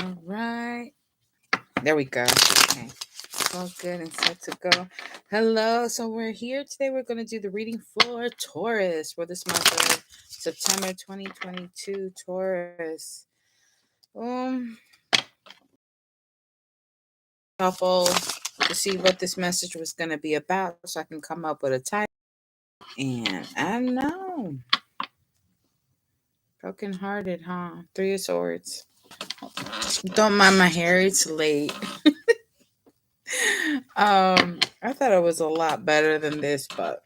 All right. There we go. Okay. It's all good and set to go. Hello. So we're here today. We're going to do the reading for Taurus for this month of September 2022. Taurus. Um, Couple to see what this message was going to be about so I can come up with a title. And I don't know. Broken hearted, huh? Three of Swords. Don't mind my hair. It's late. I thought it was a lot better than this, but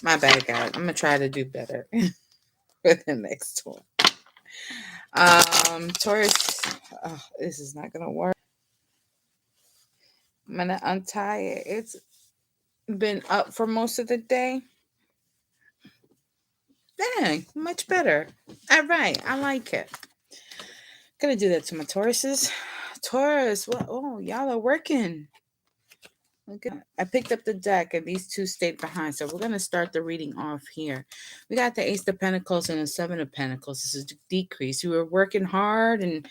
my bad, guys. I'm gonna try to do better for the next one. Taurus. Oh, this is not gonna work. I'm gonna untie it. It's been up for most of the day. Dang, much better. All right, I like it. Gonna do that to my Tauruses. Taurus, what? Oh, y'all are working. Okay. I picked up the deck and these two stayed behind. So we're going to start the reading off here. We got the Ace of Pentacles and the Seven of Pentacles. This is a decrease. You were working hard and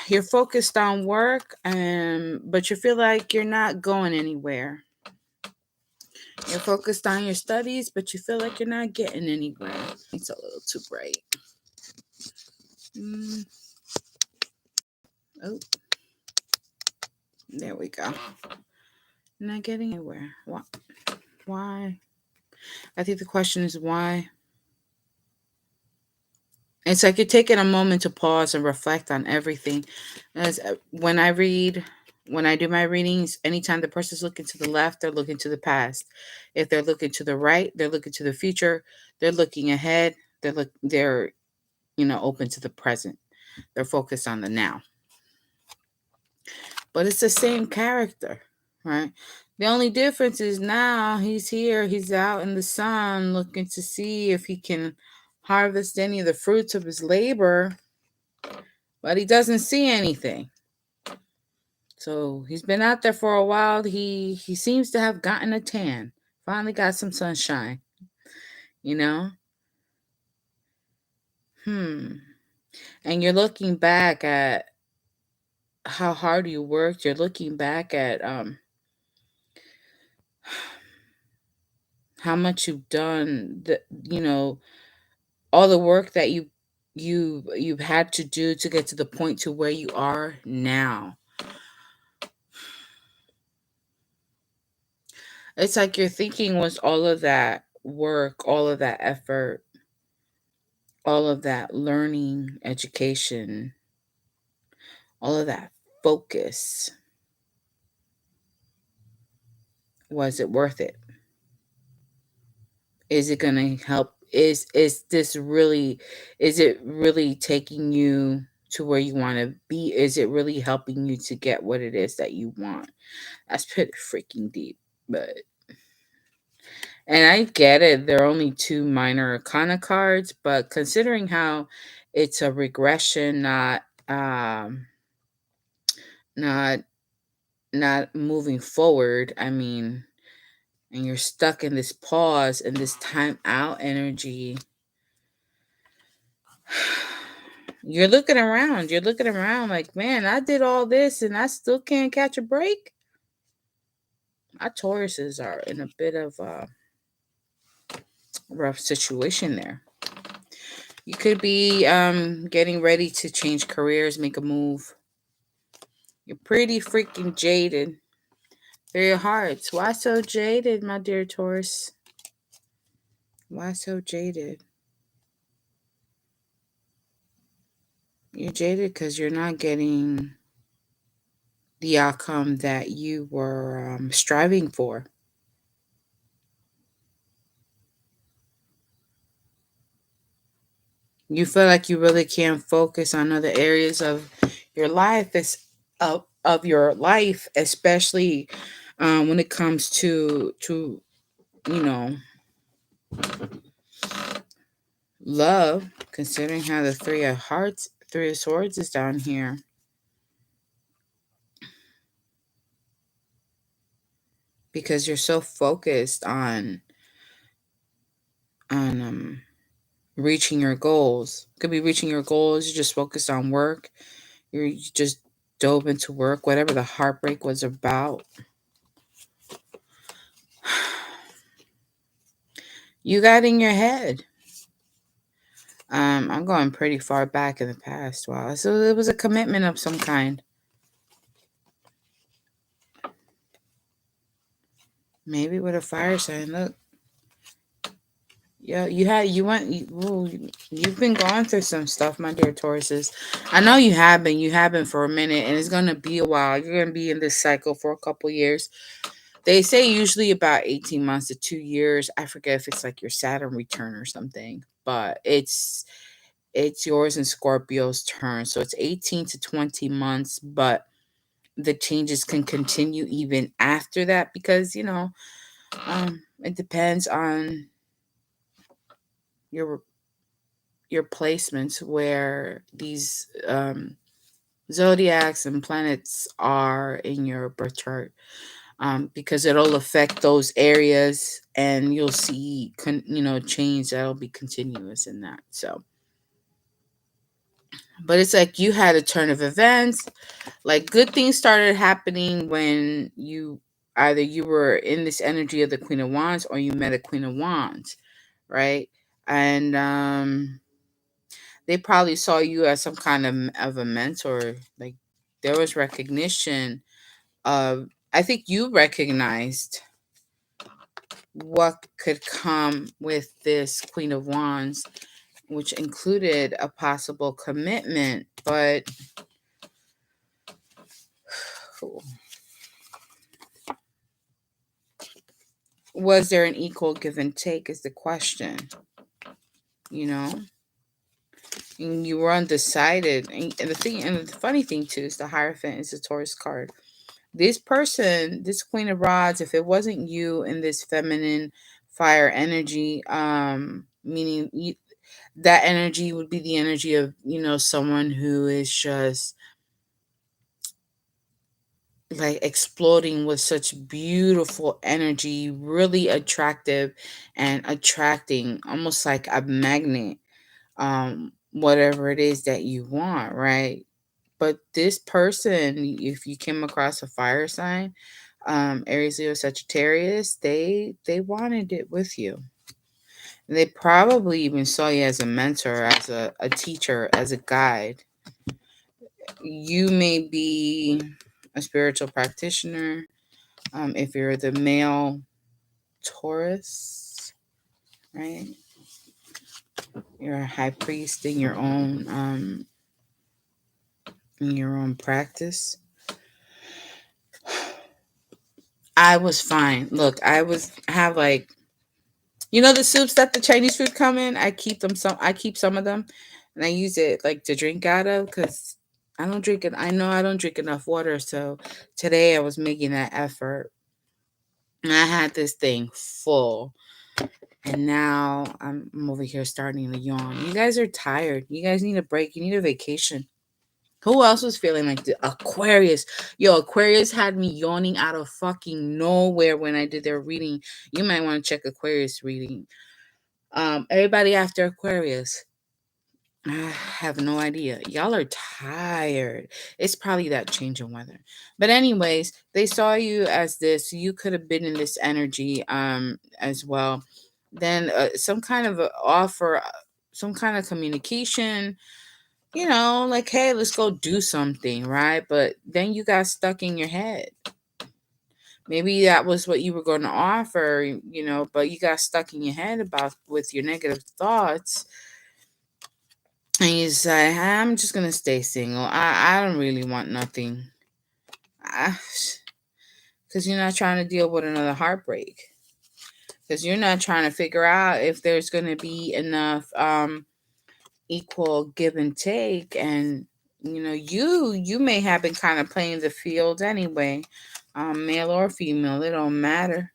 you're focused on work, but you feel like you're not going anywhere. You're focused on your studies, but you feel like you're not getting anywhere. It's a little too bright. Oh, there we go. Not getting anywhere. Why? I think the question is why. It's like you're taking a moment to pause and reflect on everything. As when I do my readings, anytime the person's looking to the left, they're looking to the past. If they're looking to the right, they're looking to the future. They're looking ahead. They're open to the present. They're focused on the now. But it's the same character, right? The only difference is now he's here, he's out in the sun looking to see if he can harvest any of the fruits of his labor, but he doesn't see anything. So he's been out there for a while. He seems to have gotten a tan. Finally got some sunshine. And you're looking back at how hard you worked. You're looking back at how much you've done, all the work that you've had to do to get to the point to where you are now. It's like your thinking was all of that work, all of that effort, all of that learning, education, all of that focus. Was it worth it? Is it going to help? Is it really taking you to where you want to be? Is it really helping you to get what it is that you want? That's pretty freaking deep. And I get it. There are only two minor arcana cards, but considering how it's a regression, not not moving forward, I mean, and you're stuck in this pause and this time out energy. You're looking around like, man, I did all this and I still can't catch a break. Our Tauruses are in a bit of a rough situation there. You could be getting ready to change careers, make a move. You're pretty freaking jaded. Three of Hearts. Why so jaded, my dear Taurus? Why so jaded? You're jaded because you're not getting the outcome that you were striving for. You feel like you really can't focus on other areas of your life, of your life, especially when it comes to love. Considering how the Three of Swords is down here. Because you're so focused on reaching your goals. Could be reaching your goals. You just focused on work. You just dove into work, whatever the heartbreak was about. You got in your head. I'm going pretty far back in the past. Wow. So it was a commitment of some kind. Maybe with a fire sign. Look. Yeah, you've been going through some stuff, my dear Tauruses. I know you have been. You have been for a minute, and it's gonna be a while. You're gonna be in this cycle for a couple years. They say usually about 18 months to 2 years. I forget if it's like your Saturn return or something, but it's yours and Scorpio's turn. So it's 18 to 20 months, but the changes can continue even after that because it depends on your your placements where these zodiacs and planets are in your birth chart, because it'll affect those areas and you'll see change that'll be continuous in that. So but it's like you had a turn of events, like good things started happening when you were in this energy of the Queen of Wands or you met a Queen of Wands, right? And they probably saw you as some kind of a mentor. Like there was recognition of, I think you recognized what could come with this Queen of Wands, which included a possible commitment. But was there an equal give and take is the question, you know? And you were undecided. And the funny thing too is the Hierophant is a Taurus card. This person, this Queen of Rods, if it wasn't you in this feminine fire energy, meaning that energy would be the energy of, someone who is just like exploding with such beautiful energy, really attractive and attracting almost like a magnet, whatever it is that you want, right? But this person, if you came across a fire sign, Aries, Leo, Sagittarius, they wanted it with you. They probably even saw you as a mentor, as a teacher, as a guide. You may be a spiritual practitioner. If you're the male Taurus, right? You're a high priest in your own practice. I was fine. Look, have like, the soups that the Chinese food come in. I keep some of them, and I use it like to drink out of because I don't drink it. I know I don't drink enough water, so today I was making that effort, and I had this thing full, and now I'm over here starting to yawn. You guys are tired. You guys need a break. You need a vacation. Who else was feeling like the Aquarius? Yo, Aquarius had me yawning out of fucking nowhere when I did their reading. You might want to check Aquarius reading. Everybody after Aquarius. I have no idea. Y'all are tired. It's probably that change in weather. But anyways, they saw you as this. You could have been in this energy as well. Then some kind of a offer, some kind of communication, like, hey, let's go do something, right? But then you got stuck in your head. Maybe that was what you were going to offer, but you got stuck in your head about with your negative thoughts. And you say, I'm just going to stay single. I don't really want nothing. Because you're not trying to deal with another heartbreak. Because you're not trying to figure out if there's going to be enough equal give and take. And you may have been kind of playing the field anyway, male or female, it don't matter.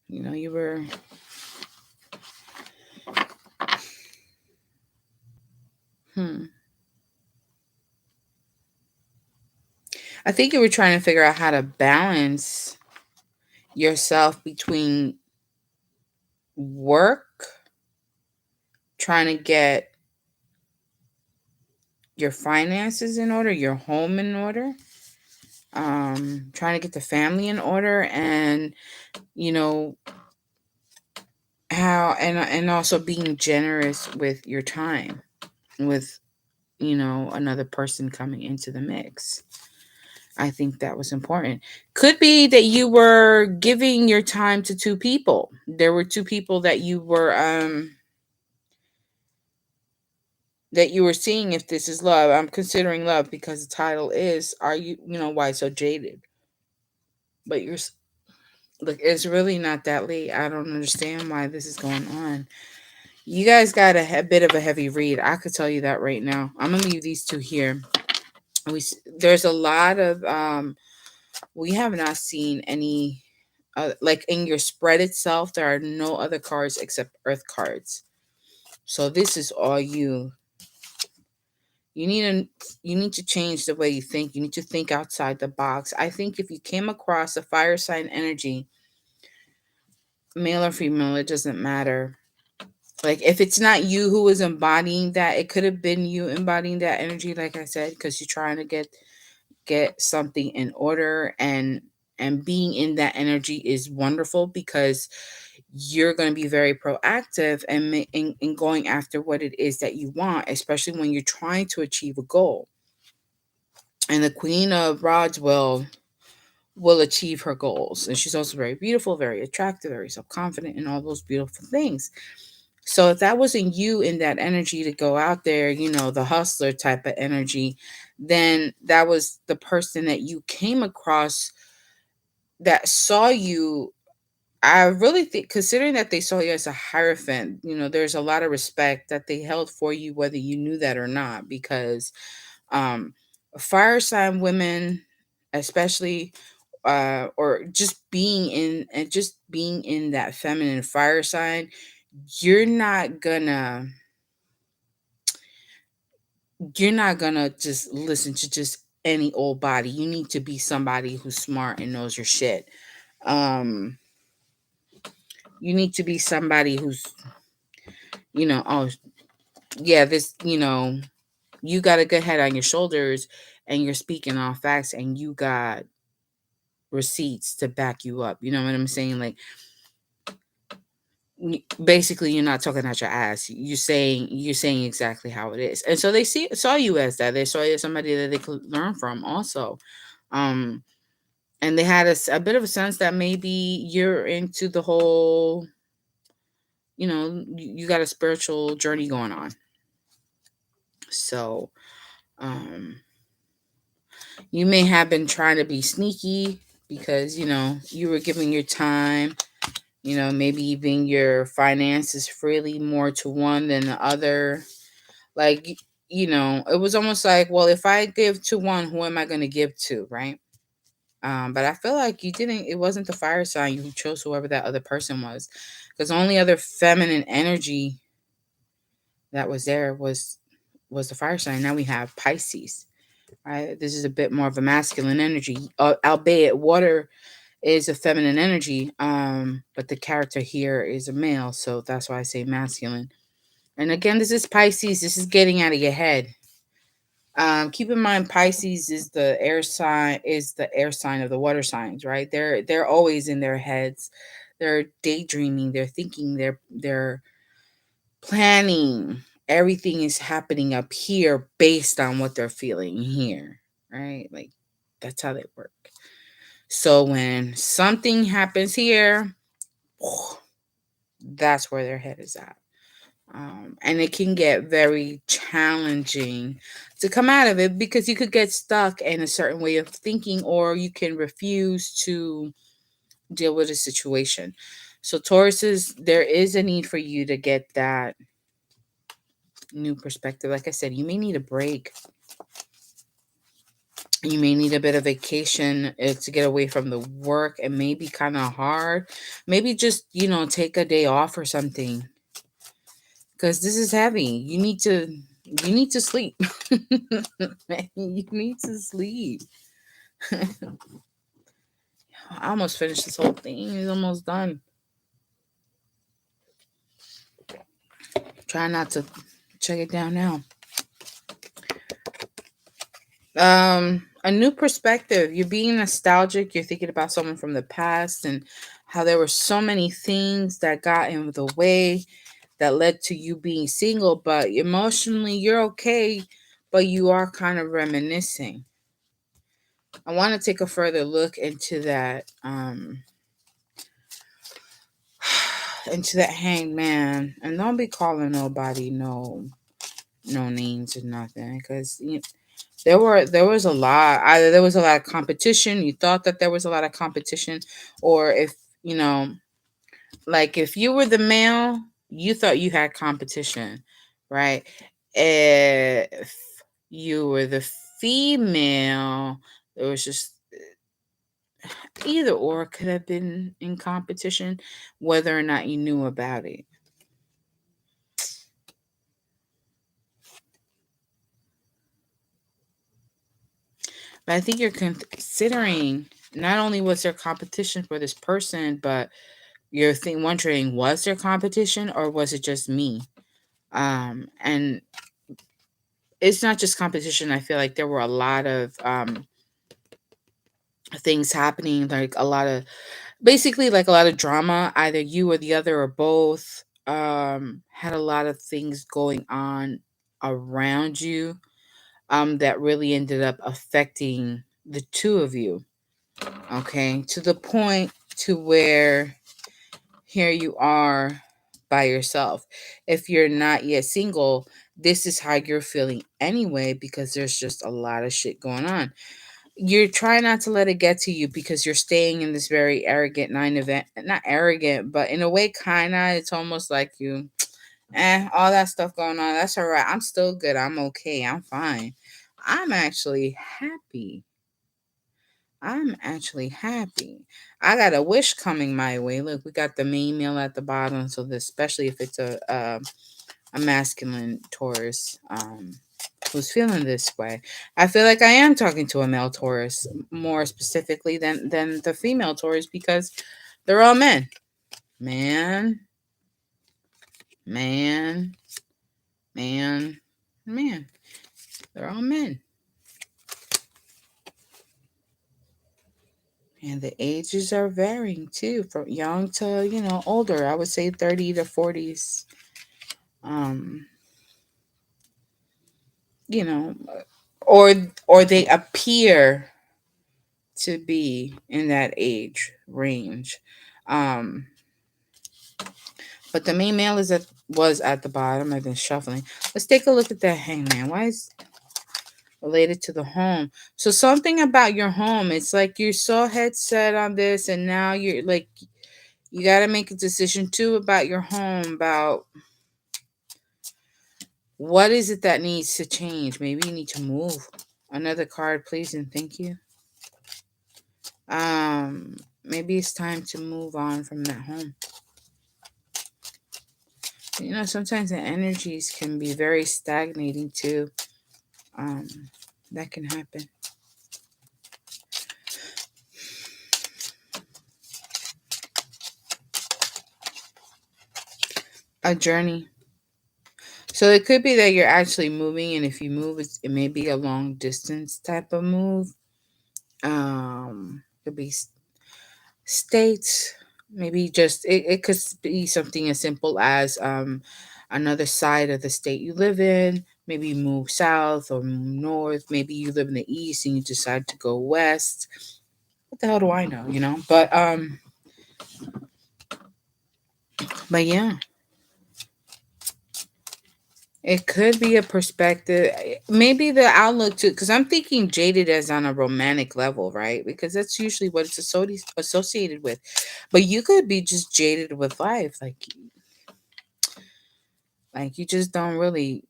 You were I think you were trying to figure out how to balance yourself between work trying to get your finances in order, your home in order, trying to get the family in order, and you know how, and also being generous with your time, with another person coming into the mix. I think that was important. Could be that you were giving your time to two people. There were two people that you were seeing if this is love. I'm considering love because the title is, are you, why so jaded? But look, it's really not that late. I don't understand why this is going on. You guys got a bit of a heavy read. I could tell you that right now. I'm gonna leave these two here. There's a lot of we have not seen any like in your spread itself. There are no other cards except Earth cards. So this is all you. You need to change the way you think. You need to think outside the box. I think if you came across a fire sign energy, male or female, it doesn't matter. Like if it's not you who is embodying that, it could have been you embodying that energy, like I said, because you're trying to get something in order, and being in that energy is wonderful because you're going to be very proactive and in going after what it is that you want, especially when you're trying to achieve a goal. And the Queen of Rods will achieve her goals, and she's also very beautiful, very attractive, very self-confident, and all those beautiful things. So if that wasn't you in that energy to go out there, the hustler type of energy, then that was the person that you came across that saw you. I really think, considering that they saw you as a hierophant, there's a lot of respect that they held for you, whether you knew that or not, because um, fire sign women, especially, or just being in that feminine fire sign, you're not gonna just listen to just any old body. You need to be somebody who's smart and knows your shit. Um, you need to be somebody who's, oh yeah, this, you got a good head on your shoulders, and you're speaking all facts, and you got receipts to back you up. You know what I'm saying? Like, basically, you're not talking out your ass. You're saying exactly how it is, and so they saw you as that. They saw you as somebody that they could learn from, also. Um, and they had a bit of a sense that maybe you're into the whole, you got a spiritual journey going on. So, um, you may have been trying to be sneaky because, you were giving your time, maybe even your finances freely more to one than the other. Like, it was almost like, well, if I give to one, who am I going to give to? Right. But I feel like you didn't, it wasn't the fire sign. You chose whoever that other person was. Because the only other feminine energy that was there was the fire sign. Now we have Pisces. Right? This is a bit more of a masculine energy, albeit water is a feminine energy, but the character here is a male, so that's why I say masculine. And again, this is Pisces. This is getting out of your head. Keep in mind, Pisces is the air sign, of the water signs, right? They're always in their heads. They're daydreaming. They're thinking. They're planning. Everything is happening up here based on what they're feeling here, right? Like, that's how they work. So when something happens here, that's where their head is at. And it can get very challenging to come out of it because you could get stuck in a certain way of thinking, or you can refuse to deal with a situation. So, Tauruses, there is a need for you to get that new perspective. Like I said, you may need a break. You may need a bit of vacation to get away from the work. It may be kind of hard. Maybe just, take a day off or something, because this is heavy. You need to sleep. You need to sleep. I almost finished this whole thing. It's almost done. I'm Try not to check it down now. A new perspective. You're being nostalgic. You're thinking about someone from the past and how there were so many things that got in the way that led to you being single, but emotionally you're okay, but you are kind of reminiscing. I want to take a further look into that hanged man, and don't be calling nobody no names or nothing, because there was a lot. Either there was a lot of competition, you thought that there was a lot of competition, or if you know like if you were the male, you thought you had competition, right? If you were the female, there was just either or could have been in competition, whether or not you knew about it. But I think you're considering not only was there competition for this person, but you're wondering, was there competition or was it just me? And it's not just competition. I feel like there were a lot of things happening, like a lot of basically like a lot of drama. Either you or the other or both had a lot of things going on around you that really ended up affecting the two of you. Okay, to the point to where here you are by yourself. If you're not yet single, this is how you're feeling anyway, because there's just a lot of shit going on. You're trying not to let it get to you because you're staying in this very arrogant nine event, not arrogant, but in a way kind of, it's almost like you all that stuff going on, that's all right, I'm still good, I'm okay, I'm fine. I'm actually happy. I'm actually happy. I got a wish coming my way. Look, we got the main meal at the bottom, so especially if it's a masculine Taurus who's feeling this way. I feel like I am talking to a male Taurus more specifically than the female Taurus, because they're all men. Man, man, man, man. They're all men. And the ages are varying too, from young to, older. I would say 30 to 40s. Um, you know, or they appear to be in that age range. Um, but the main male was at the bottom. I've been shuffling. Let's take a look at that hangman. Why is related to the home? So something about your home. It's like you're so head set on this, and now you're like, you got to make a decision too about your home, about what is it that needs to change. Maybe you need to move. Another card, please, and thank you. Maybe it's time to move on from that home. Sometimes the energies can be very stagnating too. Um, that can happen. A journey. So it could be that you're actually moving, and if you move, it may be a long distance type of move. Could be states. Maybe just it could be something as simple as another side of the state you live in. Maybe you move south or north. Maybe you live in the east and you decide to go west. What the hell do I know? But yeah, it could be a perspective. Maybe the outlook too, because I'm thinking jaded as on a romantic level, right? Because that's usually what it's associated with. But you could be just jaded with life, like you just don't really.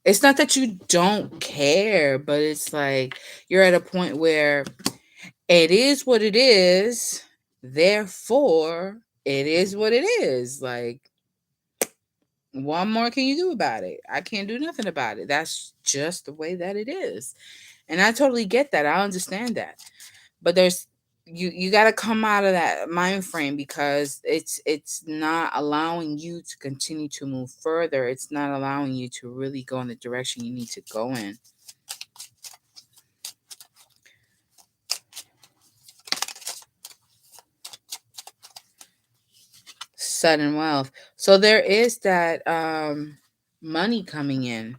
It's not that you don't care, but it's like you're at a point where it is what it is. Therefore, it is what it is. Like, what more can you do about it? I can't do nothing about it. That's just the way that it is. And I totally get that. I understand that. But there's You got to come out of that mind frame, because it's not allowing you to continue to move further. It's not allowing you to really go in the direction you need to go in. Sudden wealth. So there is that money coming in.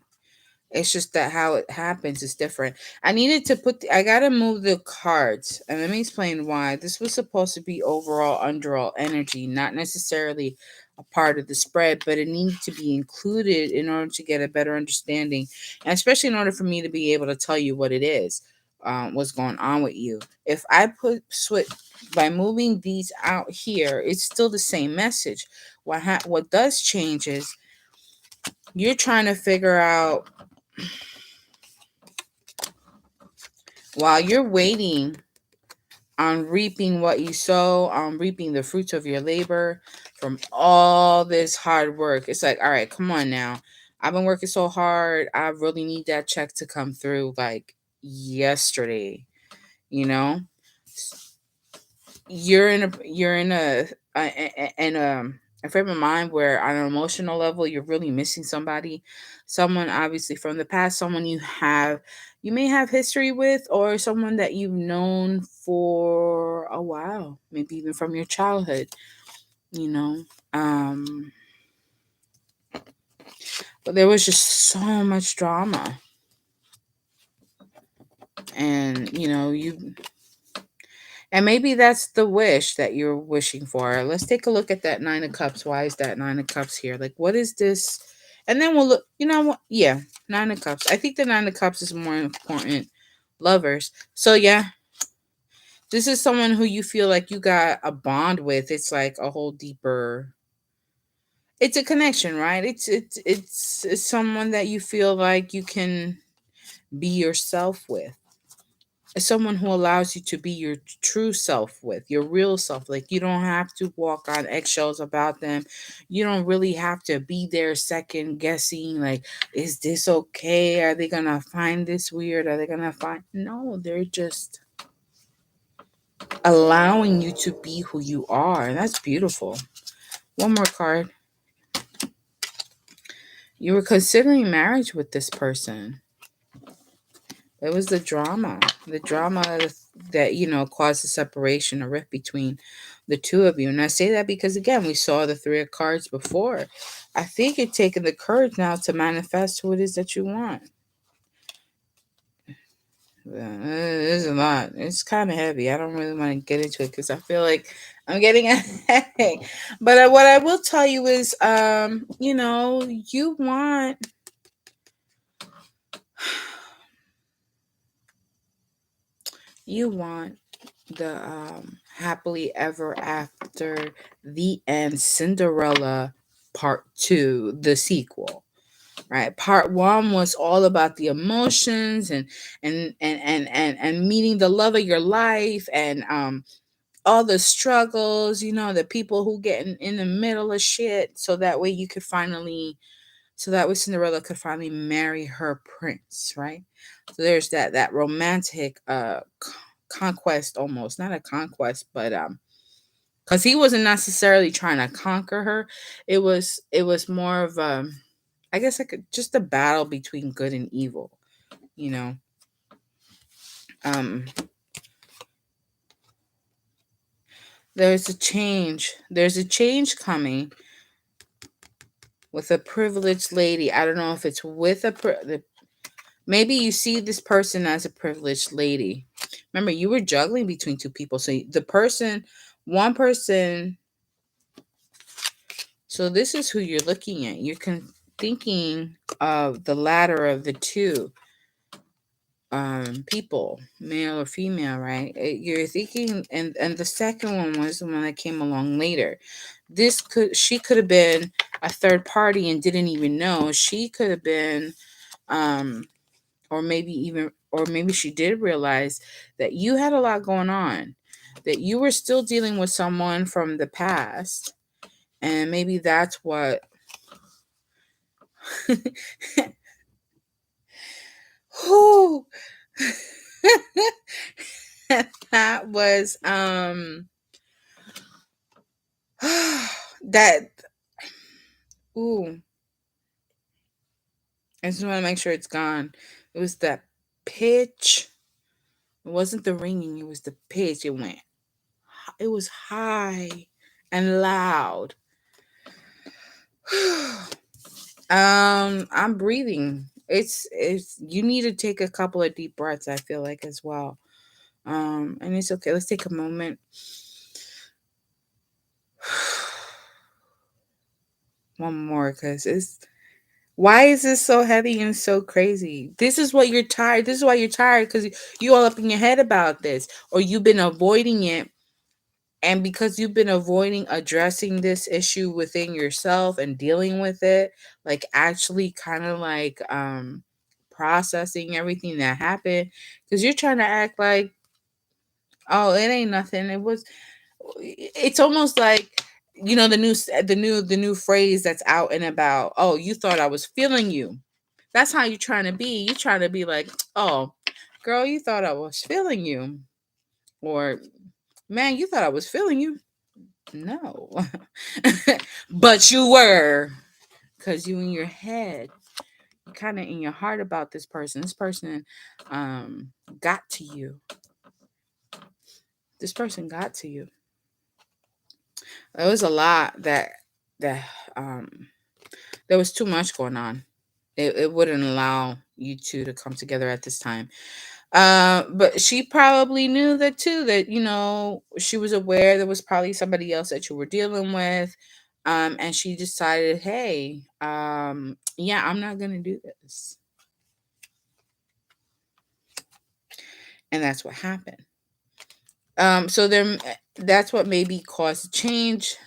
It's just that how it happens is different. I needed to I gotta move the cards. And let me explain why. This was supposed to be overall underall energy, not necessarily a part of the spread, but it needed to be included in order to get a better understanding. And especially in order for me to be able to tell you what it is, what's going on with you. If I put switch by moving these out here, it's still the same message. What does change is you're trying to figure out, while you're waiting on reaping what you sow, on reaping the fruits of your labor from all this hard work. It's like, all right, come on now. I've been working so hard. I really need that check to come through like yesterday, you know? You're in a frame of mind where on an emotional level you're really missing somebody, someone obviously from the past, someone you may have history with, or someone that you've known for a while, maybe even from your childhood, you know. But there was just so much drama, and and maybe that's the wish that you're wishing for. Let's take a look at that Nine of Cups. Why is that Nine of Cups here? Like, what is this? And then we'll look, you know what? Yeah, Nine of Cups. I think the Nine of Cups is more important. Lovers. So, yeah, this is someone who you feel like you got a bond with. It's like a whole deeper. It's a connection, right? It's someone that you feel like you can be yourself with, someone who allows you to be your true self with, your real self. Like, you don't have to walk on eggshells about them. You don't really have to be there second guessing, like, is this okay? Are they gonna find this weird? Are they gonna find No, they're just allowing you to be who you are. And that's beautiful. One more card. You were considering marriage with this person. It was the drama that, caused the separation, a rift between the two of you. And I say that because, again, we saw the Three of Cards before. I think you're taking the courage now to manifest who it is that you want. There's a lot. It's kind of heavy. I don't really want to get into it because I feel like I'm getting a headache. But what I will tell you is, you want you want the happily ever after, the end, Cinderella part 2, the sequel. Right, part 1 was all about the emotions and meeting the love of your life, and all the struggles, the people who get in the middle of shit, so that way Cinderella could finally marry her prince, right? So there's that romantic conquest, almost not a conquest, but because he wasn't necessarily trying to conquer her. It was more of I guess just a battle between good and evil, you know. Um, there's a change coming with a privileged lady. I don't know if it's with maybe you see this person as a privileged lady. Remember, you were juggling between two people. So one person. So this is who you're looking at. You're thinking of the latter of the two people, male or female, right? You're thinking, and the second one was the one that came along later. She could have been a third party and didn't even know. She could have been um or maybe she did realize that you had a lot going on, that you were still dealing with someone from the past, and maybe that's what who that because that ooh, I just want to make sure it's gone. It was that pitch. It wasn't the ringing, it was the pitch. It was high and loud. I'm breathing. It's you need to take a couple of deep breaths, I feel like, as well. And it's okay. Let's take a moment. One more, because it's why is this so heavy and so crazy? This is what you're tired. This is why you're tired, because you all up in your head about this, or you've been avoiding it. And because you've been avoiding addressing this issue within yourself and dealing with it, like actually kind of like processing everything that happened, because you're trying to act like, oh, it ain't nothing. It's almost like, the new phrase that's out and about. Oh, you thought I was feeling you. That's how you're trying to be. You're trying to be like, oh, girl, you thought I was feeling you. Or, man, you thought I was feeling you. No. But you were. Because you in your head, kind of in your heart about this person. This person got to you. This person got to you. There was a lot that there was too much going on. It wouldn't allow you two to come together at this time. But she probably knew that too, that, she was aware there was probably somebody else that you were dealing with. And she decided, hey, yeah, I'm not gonna do this. And that's what happened. So that's what maybe caused a change.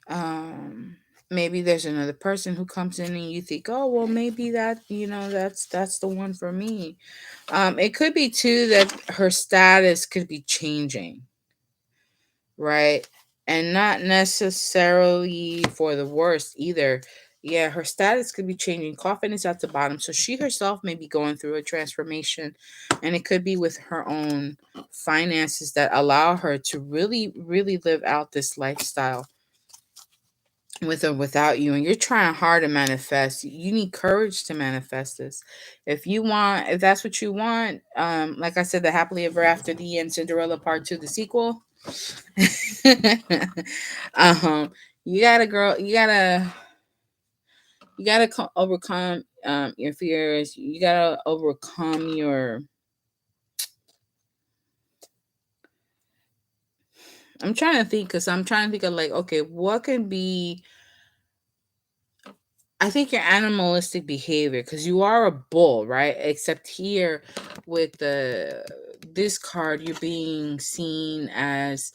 Um, Maybe there's another person who comes in and you think, oh, well, maybe that's the one for me. It could be too that her status could be changing, right? And not necessarily for the worst either. Yeah, her status could be changing. Coffin is at the bottom. So she herself may be going through a transformation. And it could be with her own finances that allow her to really, really live out this lifestyle with or without you. And you're trying hard to manifest. You need courage to manifest this. If that's what you want, like I said, the happily ever after, the end, Cinderella Part 2, the sequel. um you gotta overcome your fears. You gotta overcome your I'm trying to think, because I'm trying to think of, like, okay, what can be, I think, your animalistic behavior, because you are a bull, right? Except here with this card, you're being seen as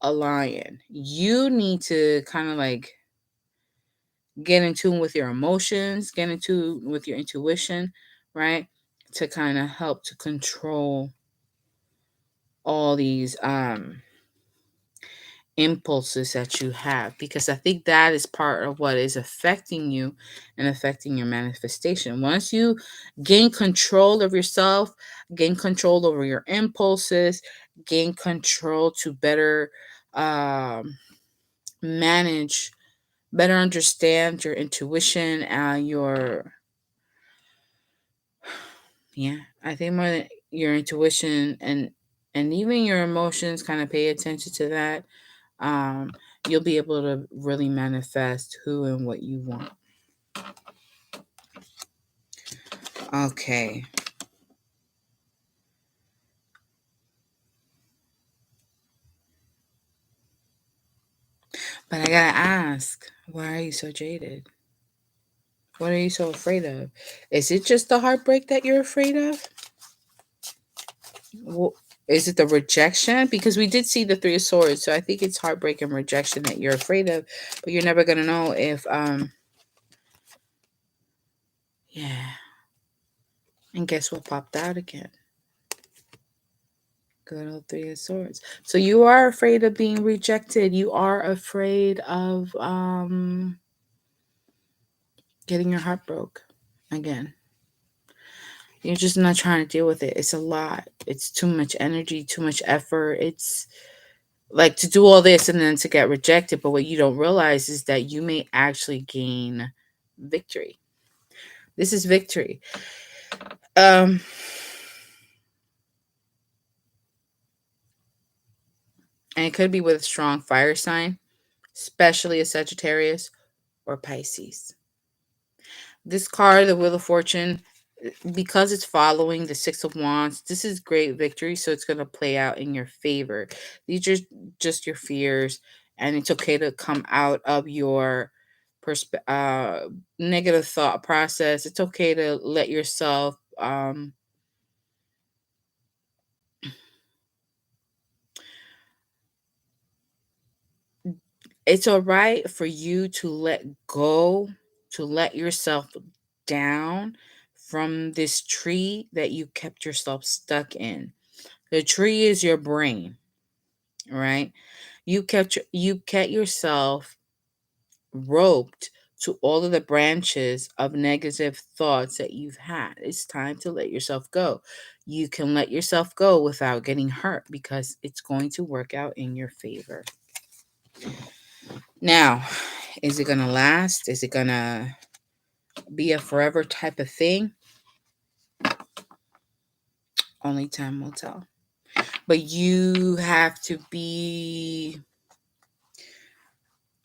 a lion. You need to kind of like get in tune with your emotions, get in tune with your intuition, right? To kind of help to control all these impulses that you have, because I think that is part of what is affecting you and affecting your manifestation. Once you gain control of yourself, gain control over your impulses, gain control to better manage, better understand your intuition and yeah, I think more than your intuition and even your emotions, kind of pay attention to that. um, you'll be able to really manifest who and what you want. Okay. But I gotta ask, why are you so jaded? What are you so afraid of? Is it just the heartbreak that you're afraid of? Wh- Is it the rejection? Because we did see the Three of Swords, so I think it's heartbreak and rejection that you're afraid of. But you're never gonna know if yeah. And guess what popped out again? Good old Three of Swords. So you are afraid of being rejected. You are afraid of getting your heart broke again. You're just not trying to deal with it. It's a lot. It's too much energy, too much effort. It's like to do all this and then to get rejected. But what you don't realize is that you may actually gain victory. This is victory. Um, and it could be with a strong fire sign, especially a Sagittarius or Pisces. This card, the Wheel of Fortune, because it's following the Six of Wands, this is great victory. So it's going to play out in your favor. These are just your fears, and it's okay to come out of your negative thought process. It's okay to let yourself it's all right for you to let go, to let yourself down from this tree that you kept yourself stuck in. The tree is your brain, right? You kept yourself roped to all of the branches of negative thoughts that you've had. It's time to let yourself go. You can let yourself go without getting hurt because it's going to work out in your favor. Now, is it going to last? Is it going to be a forever type of thing? Only time will tell. But you have to be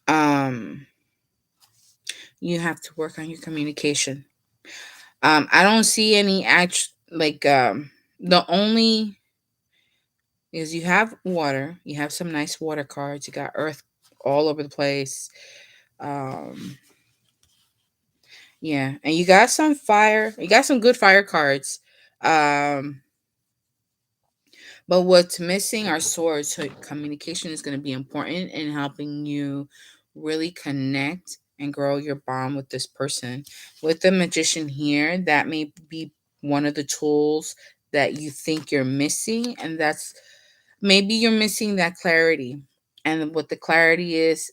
um you have to work on your communication. I don't see any the only is you have water, you have some nice water cards, you got earth all over the place. Um yeah, and you got some fire, you got some good fire cards. Um but what's missing are swords. So communication is going to be important in helping you really connect and grow your bond with this person. With the magician here, that may be one of the tools that you think you're missing, and that's maybe you're missing that clarity. And what the clarity is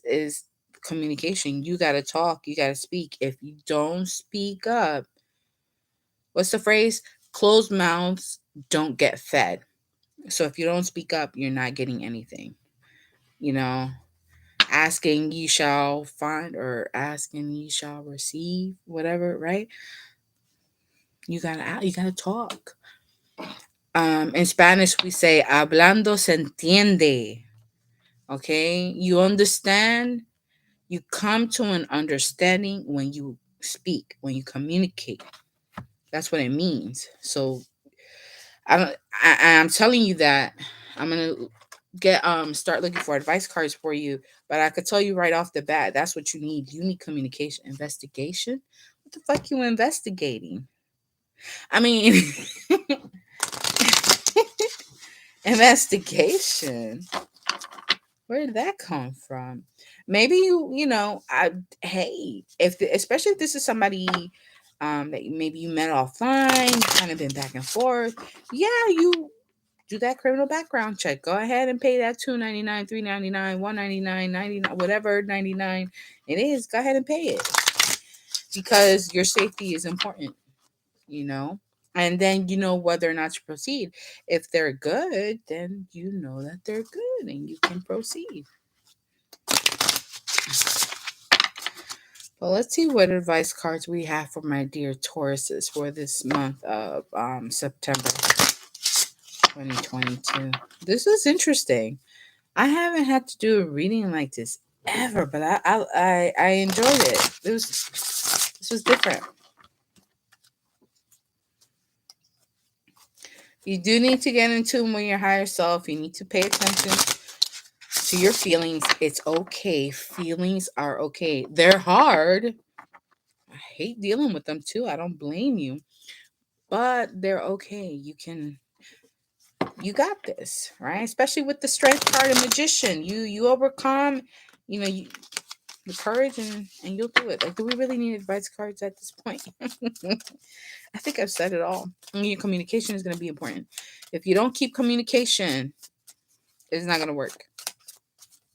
communication. You got to talk, you got to speak. If you don't speak up, what's the phrase? Closed mouths don't get fed. So if you don't speak up, you're not getting anything. You know, asking ye shall find or asking ye shall receive, whatever, right? You gotta talk. In Spanish we say hablando se entiende. Okay? You understand, you come to an understanding when you speak, when you communicate. That's what it means. So I don't I'm telling you that I'm gonna get start looking for advice cards for you, but I could tell you right off the bat, that's what you need. You need communication. Investigation. What the fuck you investigating? I mean, investigation. Where did that come from? Maybe I hey, especially if this is somebody that maybe you met offline, kind of been back and forth. Yeah, you do that criminal background check. Go ahead and pay that $2.99, $3.99, $1.99, $99, whatever 99 it is. Go ahead and pay it because your safety is important, you know. And then you know whether or not to proceed. If they're good, then you know that they're good and you can proceed. Well, let's see what advice cards we have for my dear Tauruses for this month of September 2022. This is interesting. I haven't had to do a reading like this ever, but I enjoyed it. This was different. You do need to get in tune with your higher self. You need to pay attention to your feelings. It's okay. Feelings are okay. They're hard. I hate dealing with them too. I don't blame you. But they're okay. You got this, right? Especially with the strength card and magician. You overcome, you the courage and you'll do it. Like, do we really need advice cards at this point? I think I've said it all. And your communication is going to be important. If you don't keep communication, it's not going to work.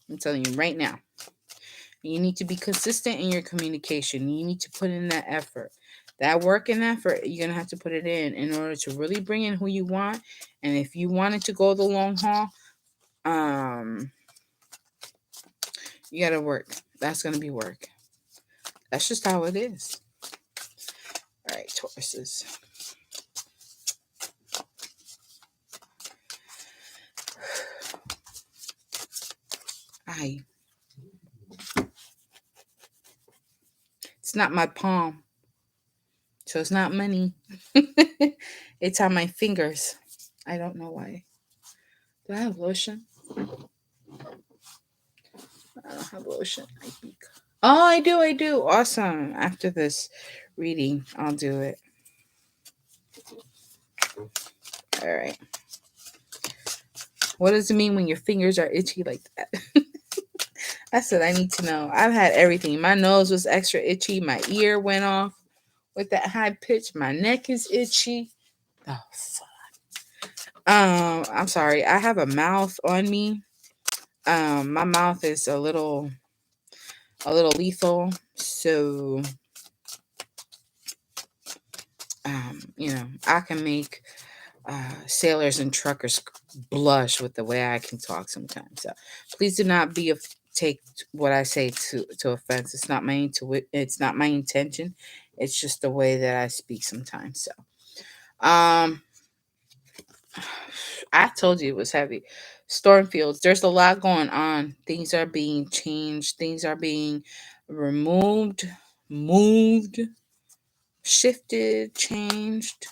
I'm telling you right now. You need to be consistent in your communication. You need to put in that effort. That work and effort, you're gonna have to put it in order to really bring in who you want. And if you wanted to go the long haul, um, you gotta work. That's gonna be work. That's just how it is. All right, Tauruses. I. It's not my palm, so it's not money. It's on my fingers. I don't know why. Do I have lotion? I don't have lotion. I think. Oh, I do. I do. Awesome. After this reading, I'll do it. All right. What does it mean when your fingers are itchy like that? That's what I need to know. I've had everything. My nose was extra itchy. My ear went off with that high pitch. My neck is itchy. Oh, fuck. I'm sorry. I have a mouth on me. My mouth is a little lethal. So, I can make sailors and truckers blush with the way I can talk sometimes. So please do not take what I say to offense. It's not my intention. It's just the way that I speak sometimes. So, I told you it was heavy. Stormfields. There's a lot going on. Things are being changed. Things are being removed, moved, shifted, changed.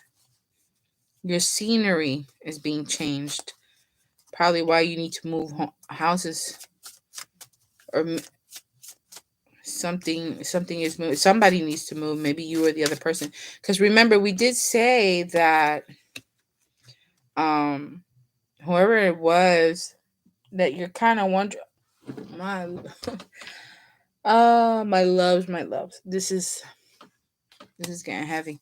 Your scenery is being changed. Probably why you need to move houses, or something is moving. Somebody needs to move. Maybe you or the other person. Because remember, we did say that um whoever it was that you're kind of wondering. My my loves. This is getting heavy.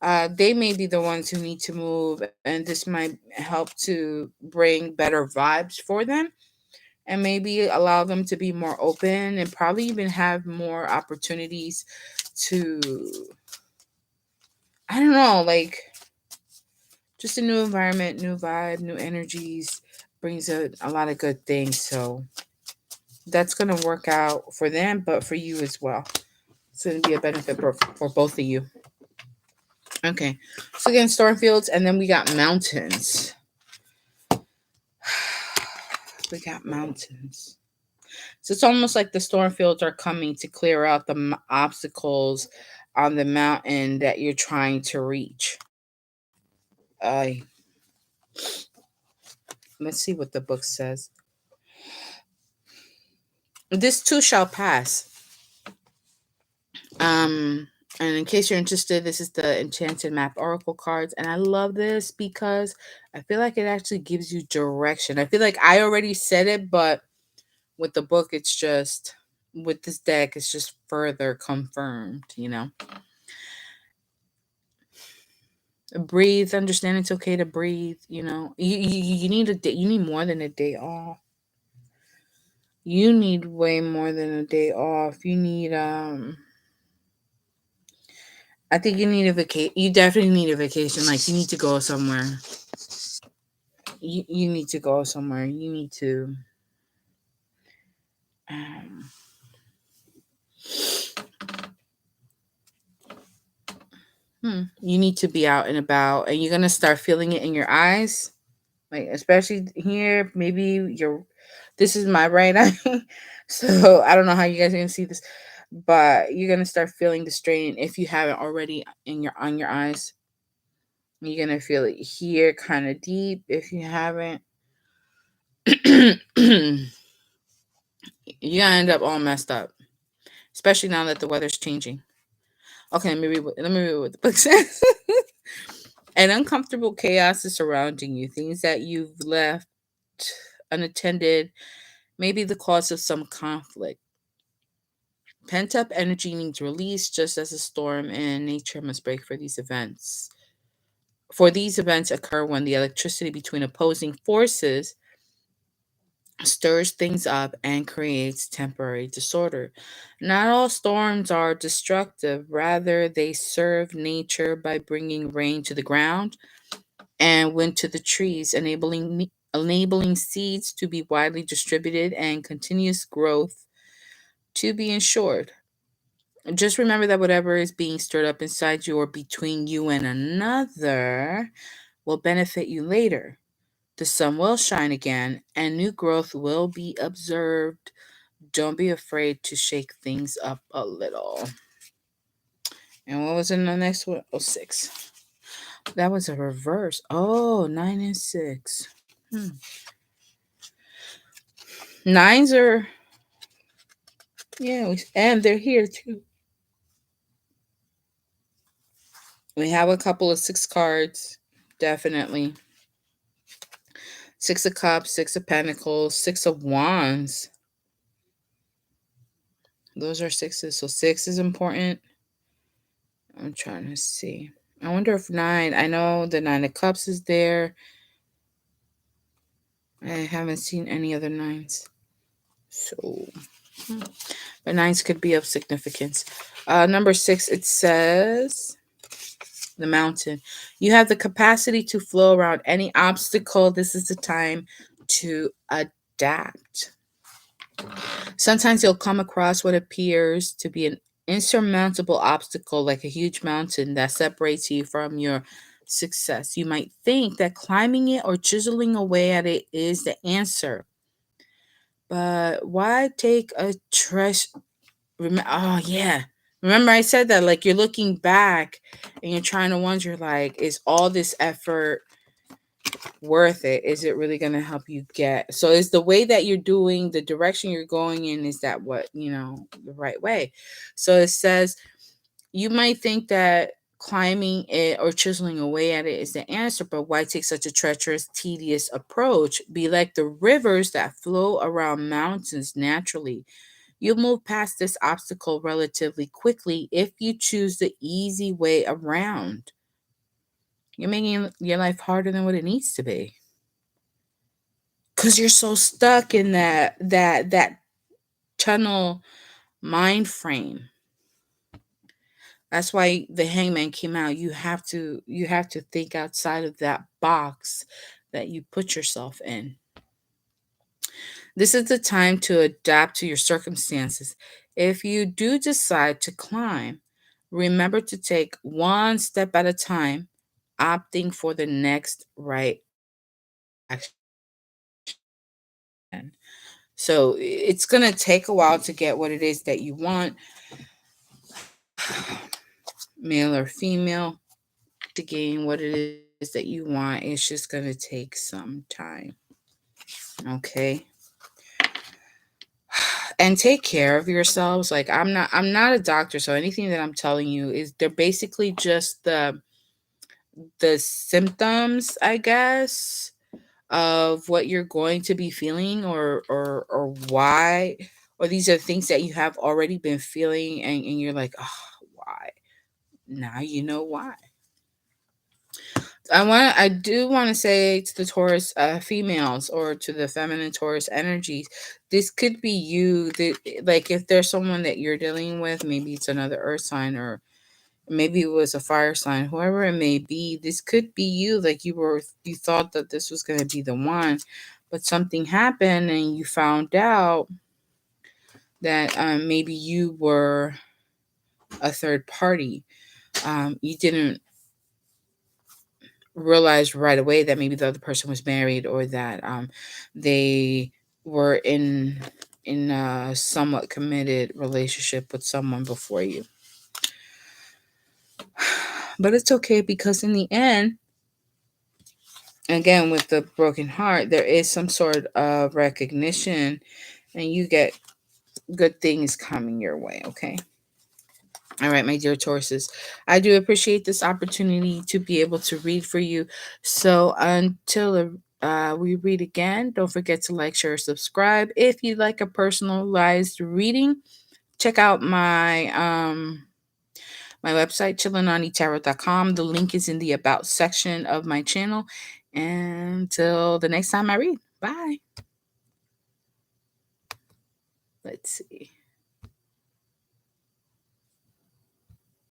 They may be the ones who need to move, and this might help to bring better vibes for them, and maybe allow them to be more open, and probably even have more opportunities to, I don't know, like just a new environment, new vibe, new energies brings a lot of good things. So that's going to work out for them, but for you as well. It's going to be a benefit for both of you. Okay. So again, stormfields, and then we got mountains. We got mountains. So it's almost like the stormfields are coming to clear out the obstacles on the mountain that you're trying to reach. Uh, let's see what the book says. This too shall pass. And in case you're interested, this is the Enchanted Map Oracle cards. And I love this because I feel like it actually gives you direction. I feel like I already said it, but with the book, with this deck, it's just further confirmed. Breathe, understand it's okay to breathe. You need you need more than a day off. You need way more than a day off. I think you need a vacation. You definitely need a vacation. Like, you need to go somewhere. You need to go somewhere. You need to um you need to be out and about, and you're gonna start feeling it in your eyes. Like, especially here, maybe this is my right eye. So I don't know how you guys are gonna see this, but you're gonna start feeling the strain if you haven't already on your eyes. You're gonna feel it here kind of deep if you haven't. You're gonna end up all messed up, especially now that the weather's changing. Okay, let me read what the book says. An uncomfortable chaos is surrounding you. Things that you've left unattended may be the cause of some conflict. Pent up energy needs release, just as a storm in nature must break for these events. For these events occur when the electricity between opposing forces stirs things up and creates temporary disorder. Not all storms are destructive, rather, they serve nature by bringing rain to the ground and wind to the trees, enabling seeds to be widely distributed and continuous growth to be ensured. Just remember that whatever is being stirred up inside you or between you and another will benefit you later. The sun will shine again and new growth will be observed. Don't be afraid to shake things up a little. And what was in the next one? Oh, 6. That was a reverse. Oh, 9 and 6. Nines are, yeah, and they're here too. We have a couple of 6 cards, definitely. 6 of Cups, 6 of Pentacles, 6 of Wands. Those are 6s. So 6 is important. I'm trying to see. I wonder if 9, I know the 9 of Cups is there. I haven't seen any other 9s. So, but 9s could be of significance. Number 6, it says the Mountain. You have the capacity to flow around any obstacle. This is the time to adapt. Sometimes you'll come across what appears to be an insurmountable obstacle, like a huge mountain that separates you from your success. You might think that climbing it or chiseling away at it is the answer. But why take a oh, yeah. Remember, I said that, like, you're looking back and you're trying to wonder, like, is all this effort worth it? Is it really going to help you get? So is the way that you're doing, the direction you're going in, is that what, the right way? So it says you might think that climbing it or chiseling away at it is the answer, but why take such a treacherous, tedious approach? Be like the rivers that flow around mountains naturally. You'll move past this obstacle relatively quickly if you choose the easy way around. You're making your life harder than what it needs to be, because you're so stuck in that tunnel mind frame. That's why the Hangman came out. You have to think outside of that box that you put yourself in. This is the time to adapt to your circumstances. If you do decide to climb, remember to take one step at a time, opting for the next right action. So it's going to take a while to get what it is that you want, male or female, to gain what it is that you want. It's just going to take some time. Okay. And take care of yourselves. Like, I'm not a doctor, so anything that I'm telling you is, they're basically just the symptoms, I guess, of what you're going to be feeling, or why, or these are things that you have already been feeling, and you're like, oh, why? Now you know why. I do want to say to the Taurus females, or to the feminine Taurus energies, this could be you. Like, if there's someone that you're dealing with, maybe it's another earth sign, or maybe it was a fire sign, whoever it may be, this could be you. Like, you thought that this was going to be the one, but something happened and you found out that maybe you were a third party. You didn't realize right away that maybe the other person was married, or that they were in a somewhat committed relationship with someone before you. But it's okay, because in the end, again, with the broken heart, there is some sort of recognition, and you get good things coming your way. Okay. All right, my dear Tauruses, I do appreciate this opportunity to be able to read for you. So until we read again, don't forget to like, share, subscribe. If you'd like a personalized reading, check out my website, chillinonitarot.com. The link is in the About section of my channel. And until the next time I read, bye. Let's see.